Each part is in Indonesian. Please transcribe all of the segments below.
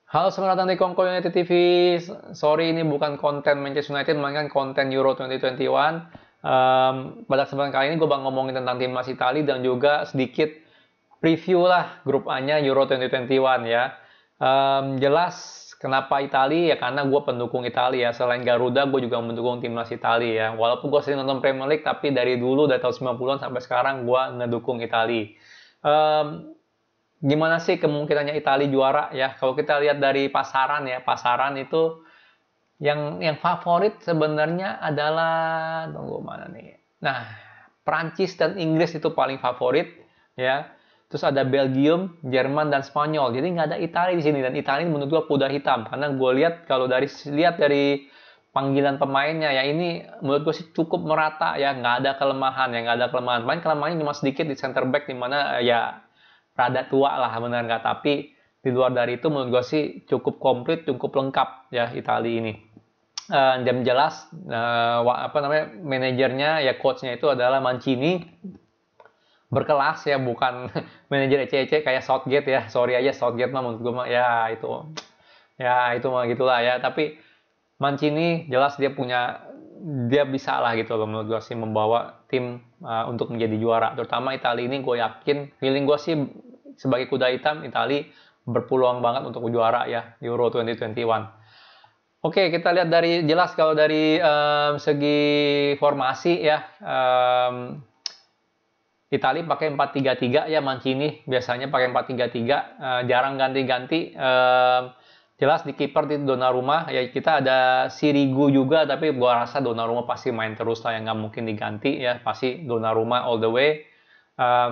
Halo, selamat datang di Kongko United TV. Sorry, ini bukan konten Manchester United, melainkan konten Euro 2021. Pada kesempatan kali ini gue bakal ngomongin tentang timnas Italia dan juga sedikit preview lah grup A-nya Euro 2021 ya. Jelas kenapa Italia ya karena gue pendukung Italia ya. Selain Garuda, gue juga mendukung timnas Italia ya. Walaupun gue sering nonton Premier League, tapi dari dulu dari tahun 90-an sampai sekarang gue ngedukung Italia. Um, Gimana sih kemungkinannya Italia juara ya? Kalau kita lihat dari pasaran ya, pasaran itu yang favorit sebenarnya adalah tunggu mana nih. Nah, Prancis dan Inggris itu paling favorit ya. Terus ada Belgium, Jerman dan Spanyol. Jadi nggak ada Italia di sini dan Italia menurut gua kuda hitam karena gue lihat kalau dari panggilan pemainnya ya ini menurut gue sih cukup merata ya, nggak ada kelemahan ya, nggak ada kelemahan. Main kelemahannya cuma sedikit di center back di mana ya rada tua lah benar nggak, tapi di luar dari itu menurut gue sih cukup komplit, cukup lengkap ya Italia ini. Jam jelas apa namanya manajernya ya, coachnya itu adalah Mancini, berkelas ya, bukan manajer ece-ece kayak Southgate ya. Sorry aja, Southgate mah menurut gue mah ya itu mah gitulah ya. Tapi Mancini jelas dia bisa lah gitu loh menurut gue sih membawa tim untuk menjadi juara. Terutama Italia ini gue yakin, feeling gue sih sebagai kuda hitam Italia berpeluang banget untuk juara ya Euro 2021. Oke, kita lihat dari jelas kalau dari segi formasi ya, Italia pakai 4-3-3 ya, Mancini biasanya pakai 4-3-3, jarang ganti-ganti. Jelas di kiper di Donnarumma ya, kita ada Sirigu juga, tapi gua rasa Donnarumma pasti main terus lah, yang nggak mungkin diganti ya, pasti Donnarumma all the way.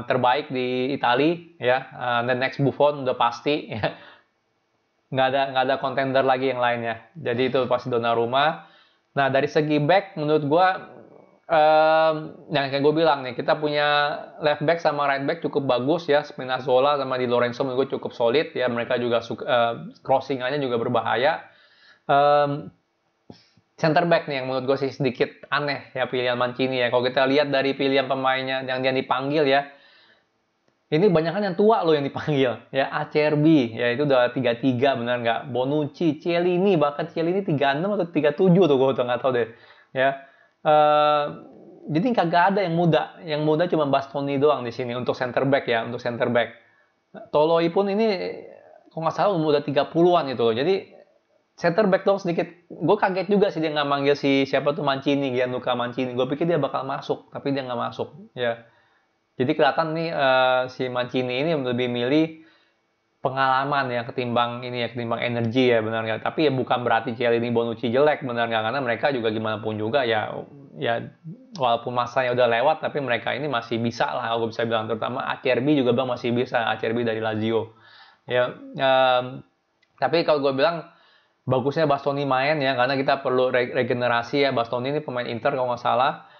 Terbaik di Italia ya, the next Buffon udah pasti ya. Nggak ada contender lagi yang lainnya, jadi itu pasti Donnarumma. Nah, dari segi back menurut gua yang kayak gue bilang nih, kita punya left back sama right back cukup bagus ya. Spinazzola sama Di Lorenzo menurut gue cukup solid ya. Mereka juga crossingannya juga berbahaya. Um, Center back nih yang menurut gue sih sedikit aneh ya pilihan Mancini ya. Kalau kita lihat dari pilihan pemainnya yang dia dipanggil ya, ini banyak yang tua loh yang dipanggil ya. Acerbi ya itu udah 33 benar nggak? Bonucci, Chiellini, bahkan Chiellini 36 atau 37 tuh, gue udah nggak tahu deh ya. Jadi kagak ada yang muda. Yang muda cuma Bastoni doang di sini untuk center back ya, untuk center back. Toloi pun ini kok nggak salah udah 30-an itu loh. Jadi center back dong sedikit. Gue kaget juga sih dia nggak manggil si siapa tuh Mancini, Gianluca Mancini. Gue pikir dia bakal masuk, tapi dia nggak masuk ya. Jadi kelihatan nih si Mancini ini lebih milih pengalaman ya ketimbang energi ya, benar nggak? Tapi ya bukan berarti Chiellini, Bonucci jelek, benar nggak, karena mereka juga gimana pun juga ya walaupun masanya udah lewat tapi mereka ini masih bisa lah aku bisa bilang. Terutama Acerbi juga bang masih bisa, Acerbi dari Lazio ya. Tapi kalau gue bilang bagusnya Bastoni main ya, karena kita perlu regenerasi ya. Bastoni ini pemain Inter kalau nggak salah.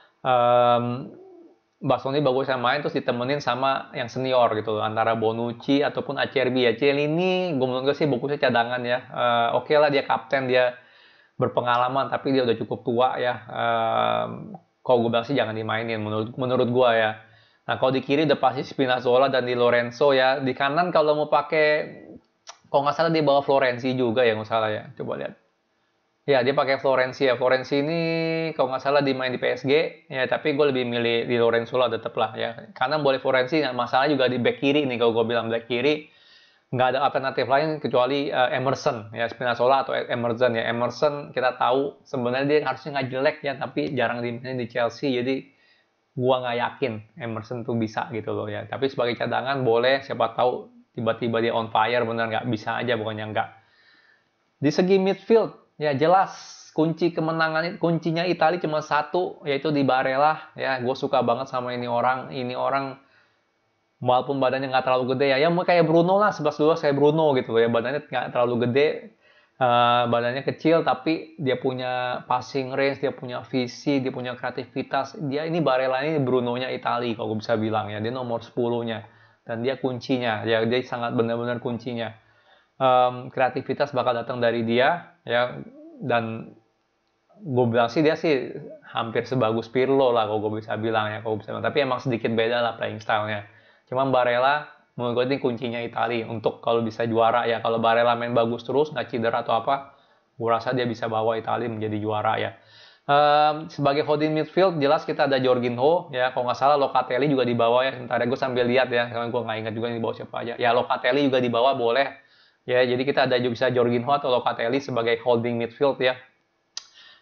Bastoni bagusnya main terus ditemenin sama yang senior gitu loh, antara Bonucci ataupun Acerbi ya. Cielini gue menurut gue sih bagusnya cadangan ya. Oke lah, dia kapten, dia berpengalaman, tapi dia udah cukup tua ya. Kalau gue bilang sih jangan dimainin menurut gue ya. Nah, kalau di kiri udah pasti Spinazzola dan Di Lorenzo ya. Di kanan kalau mau pakai, kalau nggak salah dia bawa Florenzi juga ya, nggak salah ya. Coba lihat. Ya, dia pakai Florenzi ya. Florenzi ini kalau nggak salah dimain di PSG ya, tapi gue lebih milih Di Lorenzo lah tetap lah ya. Karena boleh Florenzi, nah, masalah juga di back kiri nih, kalau gue bilang back kiri nggak ada alternatif lain kecuali Emerson ya, Spinazzola atau Emerson ya. Emerson kita tahu sebenarnya dia harusnya nggak jelek ya, tapi jarang dimainin di Chelsea, jadi gua nggak yakin Emerson tuh bisa gitu loh ya. Tapi sebagai cadangan boleh, siapa tahu tiba-tiba dia on fire, benar nggak, bisa aja bukannya nggak. Di segi midfield ya jelas kuncinya Italia cuma satu, yaitu di Barella ya. Gue suka banget sama ini orang walaupun badannya nggak terlalu gede ya, mau kayak Bruno lah, 11-12 kayak Bruno gitu loh ya, badannya nggak terlalu gede, badannya kecil, tapi dia punya passing range, dia punya visi, dia punya kreativitas. Dia ini Barella ini Brunonya Italia kalau gue bisa bilang ya, dia nomor 10-nya dan dia kuncinya ya, dia sangat benar-benar kuncinya. Kreativitas bakal datang dari dia ya, dan gue bilang sih dia sih hampir sebagus Pirlo lah kalau gue bisa bilang ya, kalau bisa bilang. Tapi emang sedikit beda lah playing stylenya. Cuman Barella menurut gue ini kuncinya Italia untuk kalau bisa juara ya. Kalau Barella main bagus terus, nggak cedera atau apa, gue rasa dia bisa bawa Italia menjadi juara ya. Sebagai holding midfield, jelas kita ada Jorginho ya. Kalau nggak salah Locatelli juga dibawa ya. Sebentar ya, gue sambil lihat ya, karena gue nggak ingat juga dibawa siapa aja. Ya Locatelli juga dibawa boleh. Ya, jadi kita ada bisa Jorginho atau Locatelli sebagai holding midfield ya.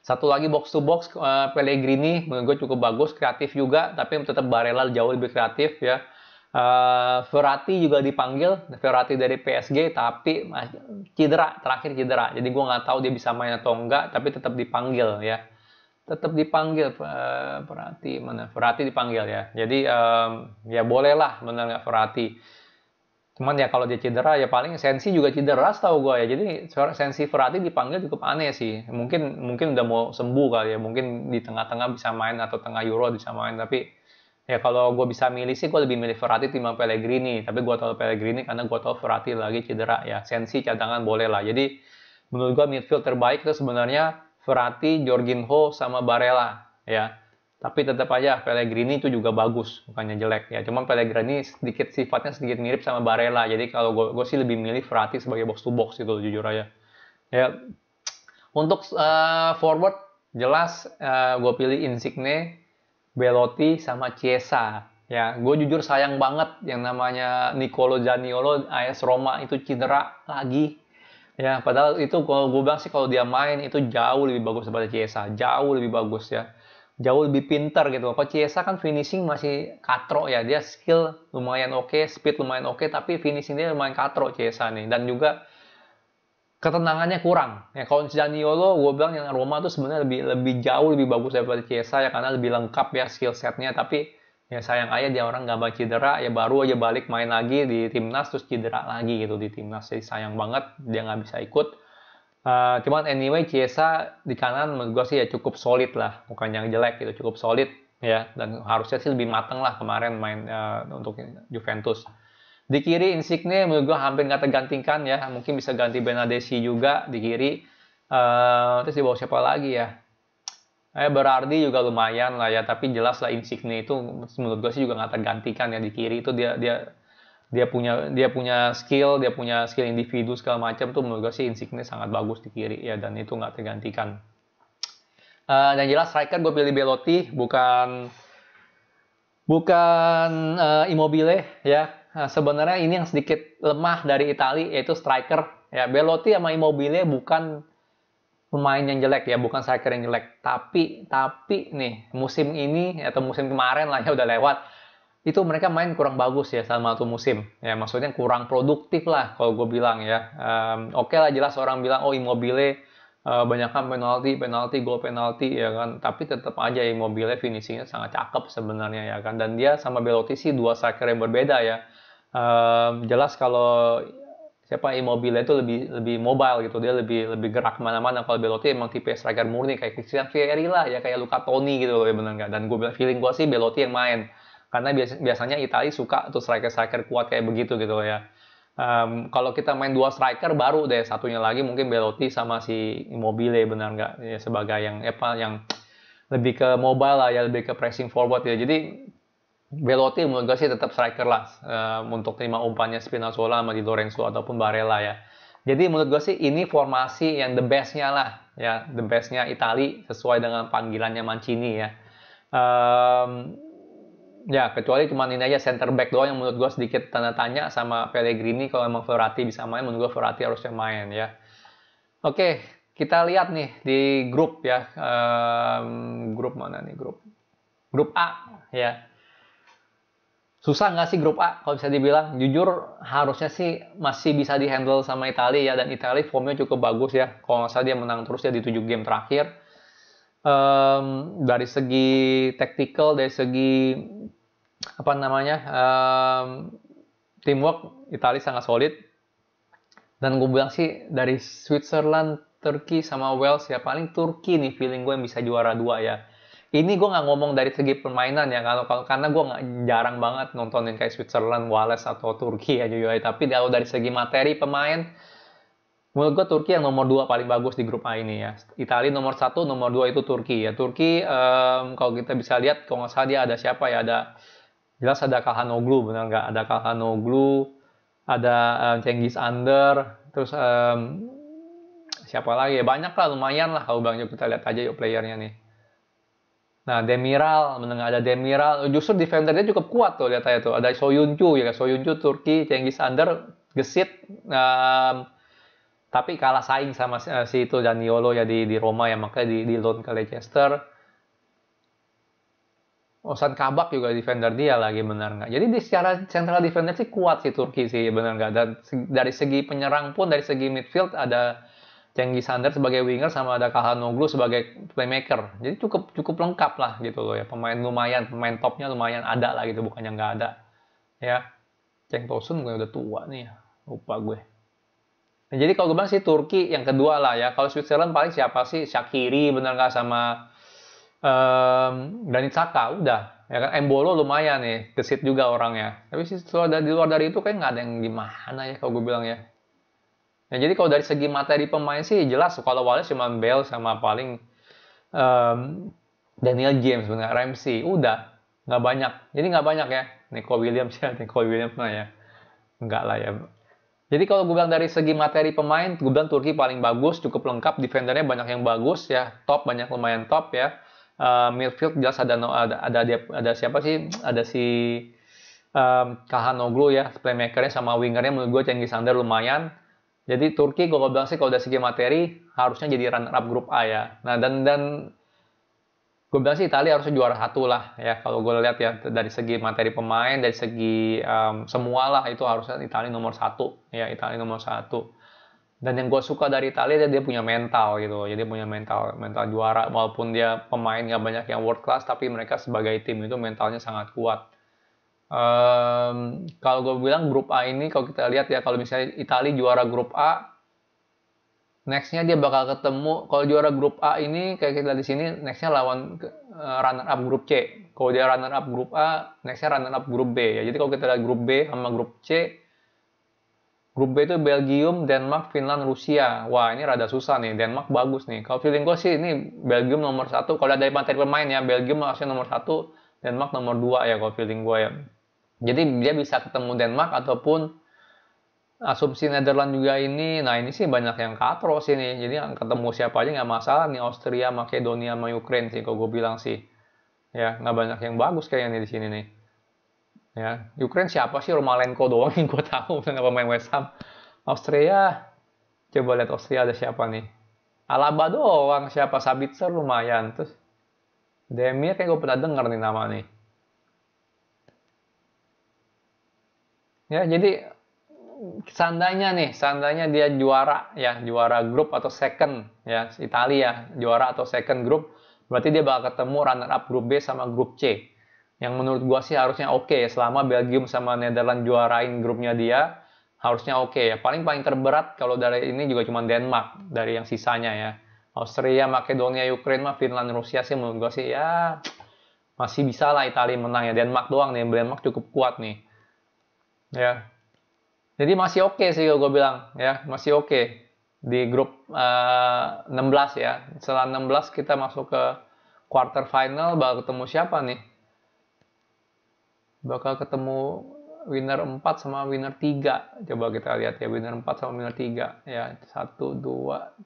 Satu lagi box to box, Pellegrini menurut gue cukup bagus, kreatif juga, tapi tetap Barella jauh lebih kreatif ya. Verratti juga dipanggil, Verratti dari PSG, tapi cedera, terakhir cedera. Jadi gue nggak tahu dia bisa main atau enggak, tapi tetap dipanggil ya. Tetap dipanggil, Verratti mana? Verratti dipanggil ya. Jadi ya bolehlah, benar nggak Verratti. Cuman ya kalau dia cedera ya paling Sensi juga cedera setahu gue ya. Jadi Sensi Verratti dipanggil cukup aneh sih. Mungkin udah mau sembuh kali ya. Mungkin di tengah-tengah bisa main atau tengah Euro bisa main. Tapi ya kalau gue bisa milih sih gue lebih milih Verratti timbang Pellegrini. Tapi gue tahu Pellegrini karena gue tahu Verratti lagi cedera ya. Sensi cadangan boleh lah. Jadi menurut gue midfield terbaik itu sebenarnya Verratti, Jorginho sama Barella ya. Tapi tetap aja Pellegrini itu juga bagus, bukannya jelek ya. Cuman Pellegrini sifatnya sedikit mirip sama Barella. Jadi kalau gue sih lebih milih Verratti sebagai box to box gitu jujur aja. Ya. Untuk forward jelas gue pilih Insigne, Belotti sama Chiesa. Ya, gue jujur sayang banget yang namanya Nicolo Zaniolo AS Roma itu cedera lagi. Ya, padahal itu kalau gue bilang sih kalau dia main itu jauh lebih bagus daripada Chiesa, jauh lebih bagus ya. Jauh lebih pintar gitu. Kalau Chiesa kan finishing masih katro ya. Dia skill lumayan oke, speed lumayan oke, tapi finishing dia lumayan katro Chiesa nih. Dan juga ketenangannya kurang. Ya kalau Zaniolo, gue bilang yang Roma tuh sebenarnya lebih jauh lebih bagus daripada Chiesa ya karena lebih lengkap ya skill setnya. Tapi ya sayang aja dia orang nggak cedera ya baru aja balik main lagi di timnas terus cedera lagi gitu di timnas. Jadi sayang banget dia nggak bisa ikut. Cuman anyway Chiesa di kanan menurut gue sih ya cukup solid lah, bukan yang jelek gitu, cukup solid ya dan harusnya sih lebih mateng lah kemarin main untuk Juventus. Di kiri Insigne menurut gue hampir nggak tergantikan ya, mungkin bisa ganti Benadeschi juga di kiri. Terus di bawah siapa lagi ya? Berardi juga lumayan lah ya, tapi jelas lah Insigne itu menurut gue sih juga nggak tergantikan ya di kiri itu dia punya skill individu segala macam tuh menurut gue sih Insigne sangat bagus di kiri ya dan itu nggak tergantikan. Dan jelas striker gue pilih Belotti bukan Immobile ya. Sebenarnya ini yang sedikit lemah dari Italia yaitu striker ya. Belotti sama Immobile bukan pemain yang jelek ya, bukan striker yang jelek. Tapi nih musim ini atau musim kemarin lah ya udah lewat. Itu mereka main kurang bagus ya selama satu musim. Ya maksudnya kurang produktif lah kalau gue bilang ya. Oke lah jelas orang bilang oh Immobile banyakkan penalti, gol penalti ya kan. Tapi tetap aja Immobile finishingnya sangat cakep sebenarnya ya kan. Dan dia sama Belotti sih dua striker yang berbeda ya. Jelas kalau siapa Immobile itu lebih mobile gitu. Dia lebih gerak kemana-mana. Kalau Belotti emang tipe striker murni kayak Christian Vieri lah ya kayak Luca Toni gitu loh ya benar nggak. Dan gue bilang feeling gue sih Belotti yang main. Karena biasanya Italia suka tuh striker-striker kuat kayak begitu gitu ya. Kalau kita main dua striker baru deh satunya lagi mungkin Belotti sama si Immobile benar nggak ya, sebagai yang lebih ke mobile lah ya lebih ke pressing forward ya. Jadi Belotti menurut gue sih tetap striker lah untuk terima umpannya Spinazzola sama Di Lorenzo ataupun Barella ya. Jadi menurut gue sih ini formasi yang the bestnya lah ya the bestnya Italia sesuai dengan panggilannya Mancini ya. Ya, kecuali cuma ini aja center back doang yang menurut gue sedikit tanda tanya sama Pellegrini kalau emang Verratti bisa main, menurut gue Verratti harusnya main ya. Oke, kita lihat nih di grup ya. Grup mana nih grup? Grup A ya. Susah nggak sih grup A kalau bisa dibilang? Jujur harusnya sih masih bisa dihandle sama Italia ya dan Italia formnya cukup bagus ya. Kalau nggak salah dia menang terus ya di 7 game terakhir. Dari segi tactical, dari segi teamwork Italia sangat solid dan gue bilang sih dari Switzerland, Turki sama Wales ya paling Turki nih feeling gue yang bisa juara 2 ya. Ini gue nggak ngomong dari segi permainan ya karena gue nggak jarang banget nontonin kayak Switzerland, Wales atau Turki ya juga. Tapi kalau dari segi materi pemain menurut gue Turki yang nomor 2 paling bagus di grup A ini ya. Italia nomor 1, nomor 2 itu Turki ya. Turki kalau kita bisa lihat kalau nggak salah dia ada siapa ya, ada Jelas ada Calhanoglu, benar nggak? Ada Calhanoglu, ada Cengiz Under, terus siapa lagi ya? Banyak lah, lumayan lah kalau Bang. Kita lihat aja yuk playernya nih. Nah, Demiral, menengah ada Demiral. Justru defendernya cukup kuat tuh, lihat aja tuh. Ada Soyuncu, ya Soyuncu Turki, Cengiz Under, gesit. Tapi kalah saing sama si itu Zaniolo ya di Roma ya, makanya di loan ke Leicester. Ozan Kabak juga defender dia lagi, benar nggak? Jadi secara central defender sih kuat sih Turki sih, benar nggak? Dan dari segi penyerang pun, dari segi midfield ada Cengiz Under sebagai winger sama ada Calhanoglu sebagai playmaker. Jadi cukup lengkap lah gitu loh ya. Pemain topnya lumayan ada lah gitu, bukannya nggak ada. Ya, Cenk Tosun gue udah tua nih ya, lupa gue. Nah, jadi kalau gue bilang sih Turki yang kedua lah ya. Kalau Switzerland paling siapa sih? Shaqiri, benar nggak, sama Granit Xhaka udah ya kan. Embolo lumayan nih, gesit juga orangnya, tapi sih di luar dari itu kayak nggak ada yang gimana ya kalau gue bilang ya. Ya jadi kalau dari segi materi pemain sih jelas kalau Wallace cuma Bale sama paling Daniel James, benar, Ramsey udah, nggak banyak, jadi nggak banyak ya. Nico Williams ya, Nico Williams mah ya nggak lah ya. Jadi kalau gue bilang dari segi materi pemain, gue bilang Turki paling bagus, cukup lengkap, defendernya banyak yang bagus ya, top, banyak lumayan top ya. Midfield jelas ada siapa sih? Ada si Calhanoglu ya, playmakernya sama wingernya menurut gue Cengiz Under lumayan. Jadi Turki gue bilang sih kalau dari segi materi harusnya jadi runner up grup A ya. Nah dan gue bilang sih Italia harusnya juara satu lah ya. Kalau gue lihat ya dari segi materi pemain, dari segi semua lah itu harusnya Italia nomor satu ya, Italia nomor satu. Dan yang gue suka dari Italia dia punya mental gitu, jadi punya mental juara, walaupun dia pemain nggak banyak yang world class, tapi mereka sebagai tim itu mentalnya sangat kuat. Kalau gue bilang grup A ini kalau kita lihat ya, kalau misalnya Italia juara grup A, nextnya dia bakal ketemu, kalau juara grup A ini kayak kita di sini, nextnya lawan runner up grup C. Kalau dia runner up grup A, nextnya runner up grup B ya. Jadi kalau kita lihat grup B sama grup C, grup B itu Belgium, Denmark, Finland, Rusia. Wah, ini rada susah nih. Denmark bagus nih. Kalau feeling gue sih ini Belgium nomor satu. Kalau dari materi pemain ya, Belgium harusnya nomor satu, Denmark nomor dua ya kalau feeling gue ya. Jadi dia bisa ketemu Denmark ataupun asumsi Netherlands juga ini. Nah ini sih banyak yang katro sih nih. Jadi ketemu siapa aja nggak masalah nih. Austria, Makedonia, sama Ukraine sih kalau gue bilang sih. Ya nggak banyak yang bagus kayaknya nih di sini nih. Ya, Ukraine siapa sih? Romalenko doang yang gue tahu, nggak pemain West Ham. Austria, coba lihat Austria ada siapa nih? Alaba doang, siapa? Sabitzer lumayan. Terus Demir kayak gue pernah denger nih nama nih. Ya, jadi seandainya dia juara ya, juara grup atau second ya, Italia juara atau second grup, berarti dia bakal ketemu runner up grup B sama grup C. Yang menurut gua sih harusnya oke ya, selama Belgium sama Netherlands juarain grupnya dia, harusnya oke ya. Paling terberat kalau dari ini juga cuma Denmark dari yang sisanya ya. Austria, Makedonia, Ukraine mah, Finland, Rusia sih menurut gua sih ya masih bisa lah Italia menang ya. Denmark doang nih, Denmark cukup kuat nih. Ya. Jadi masih oke sih gue bilang ya, masih oke di grup 16 ya. Setelah 16 kita masuk ke quarter final, bakal ketemu siapa nih? Bakal ketemu winner 4 sama winner 3. Coba kita lihat ya, winner 4 sama winner 3 ya. 1 2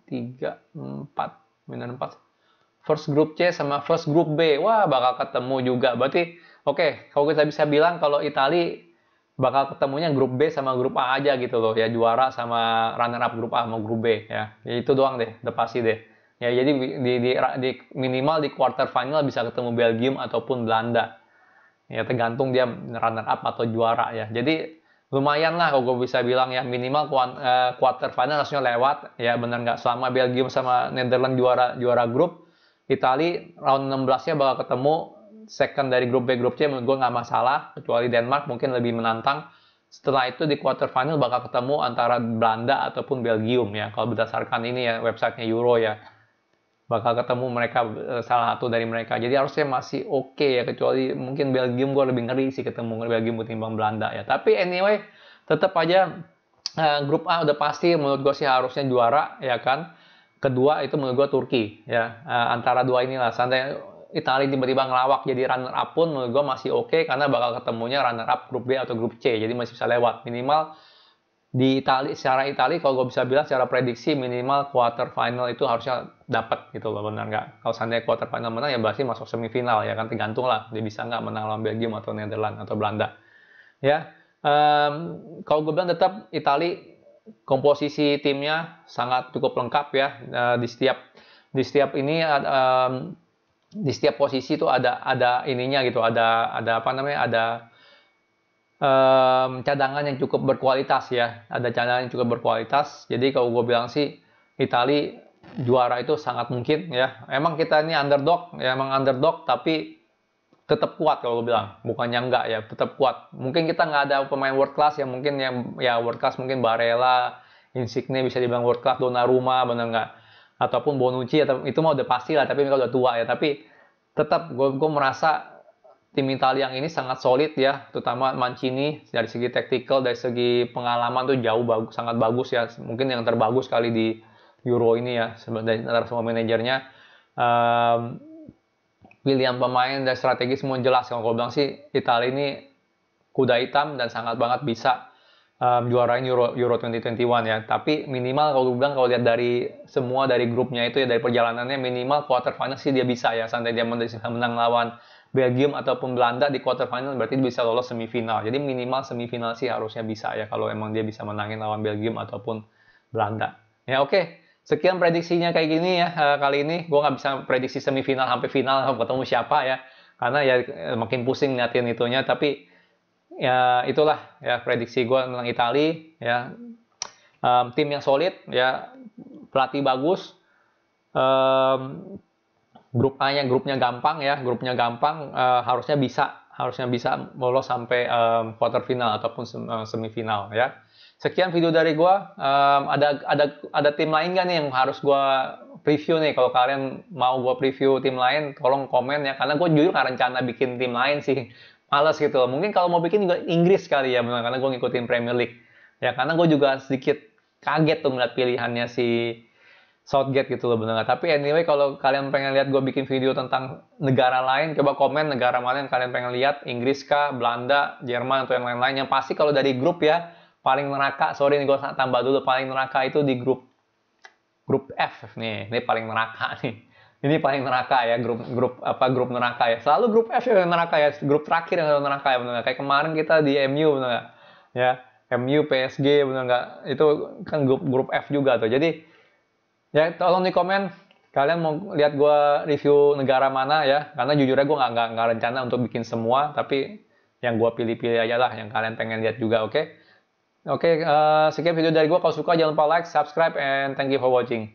3 4. Winner 4. First group C sama first group B. Wah, bakal ketemu juga. Berarti oke, kalau kita bisa bilang kalau Italia bakal ketemunya grup B sama grup A aja gitu loh ya, juara sama runner up grup A sama grup B ya. Ya itu doang deh, udah pasti deh. Ya jadi di minimal di quarter final bisa ketemu Belgium ataupun Belanda. Ya tergantung dia runner up atau juara ya. Jadi lumayan lah kalau gue bisa bilang ya, minimal quarter final harusnya lewat ya, benar nggak, selama Belgium sama Netherlands juara grup, Italia round 16-nya bakal ketemu second dari grup B, grup C menurut gue nggak masalah, kecuali Denmark mungkin lebih menantang. Setelah itu di quarter final bakal ketemu antara Belanda ataupun Belgium ya, kalau berdasarkan ini ya, websitenya Euro ya, bakal ketemu mereka, salah satu dari mereka. Jadi harusnya masih oke ya, kecuali mungkin Belgium, gue lebih ngeri sih ketemu Belgium ketimbang Belanda ya. Tapi anyway, tetap aja grup A udah pasti menurut gue sih harusnya juara ya kan. Kedua itu menurut gue Turki ya, antara dua inilah. Santai Italia tiba-tiba ngelawak jadi runner up pun menurut gue masih oke, karena bakal ketemunya runner up grup B atau grup C, jadi masih bisa lewat. Minimal di Italia, secara Italia kalau gue bisa bilang secara prediksi minimal quarter final itu harusnya dapat gitu loh, benar nggak? Kalau seandainya quarter final menang ya berarti masuk semifinal ya kan, tergantung lah dia bisa nggak menang lawan Belgium atau Netherlands atau Belanda ya. Kalau gue bilang tetap Italia komposisi timnya sangat cukup lengkap ya. Di setiap ini di setiap posisi itu ada ininya gitu, ada apa namanya, ada cadangan yang cukup berkualitas ya, ada cadangan yang cukup berkualitas. Jadi kalau gue bilang sih Italia juara itu sangat mungkin ya. Emang kita ini underdog ya, emang underdog tapi tetap kuat kalau gue bilang, bukannya enggak ya, tetap kuat. Mungkin kita nggak ada pemain world class yang mungkin yang ya world class, mungkin Barella, Insigne bisa dibilang world class, Donnarumma benar nggak, ataupun Bonucci, atau itu mah udah pasti lah, tapi kalau udah tua ya. Tapi tetap gue merasa tim Italia yang ini sangat solid ya, terutama Mancini dari segi taktikal, dari segi pengalaman tuh jauh bagus, sangat bagus ya, mungkin yang terbagus kali di Euro ini ya, sebenarnya antara semua manajernya. Pilihan pemain dan strategi semua jelas. Kalau gue bilang sih Italia ini kuda hitam dan sangat banget bisa juarain Euro 2021 ya. Tapi minimal kalau gue bilang, kalau lihat dari semua dari grupnya itu ya, dari perjalanannya minimal quarter final sih dia bisa ya. Sampai dia menang lawan Belgium ataupun Belanda di quarter final berarti dia bisa lolos semifinal. Jadi minimal semifinal sih harusnya bisa ya, kalau emang dia bisa menangin lawan Belgium ataupun Belanda. Ya oke. Sekian prediksinya kayak gini ya kali ini. Gue nggak bisa prediksi semifinal sampai final ketemu siapa ya, karena ya makin pusing ngeliatin itunya. Tapi ya itulah ya prediksi gue tentang Italia ya. Tim yang solid ya, pelatih bagus. Grup A-nya grupnya gampang ya, grupnya gampang, harusnya bisa lolos sampai quarter final ataupun semifinal ya. Sekian video dari gua. Ada tim lain nggak nih yang harus gua preview nih? Kalau kalian mau gua preview tim lain, tolong komen ya. Karena gue jujur nggak rencana bikin tim lain sih, males gitu. Mungkin kalau mau bikin juga Inggris kali ya, bener, karena gue ngikutin Premier League. Ya karena gue juga sedikit kaget tuh ngeliat pilihannya si Southgate gitu loh, bener. Tapi anyway, kalau kalian pengen lihat gue bikin video tentang negara lain, coba komen negara mana yang kalian pengen lihat, Inggris kah, Belanda, Jerman, atau yang lain-lain. Yang pasti kalau dari grup ya, paling neraka, sorry nih gue tambah dulu, paling neraka itu di grup F nih, ini paling neraka nih. Ini paling neraka ya, grup neraka ya. Selalu grup F yang neraka ya, grup terakhir yang neraka ya, bener gak? Kayak kemarin kita di MU, bener gak? Ya, MU, PSG, bener gak? Itu kan grup F juga tuh. Jadi ya tolong di komen kalian mau lihat gue review negara mana ya, karena jujur aja gue nggak rencana untuk bikin semua, tapi yang gue pilih-pilih aja lah yang kalian pengen lihat juga. Oke, sekian video dari gue. Kalau suka jangan lupa like, subscribe, and thank you for watching.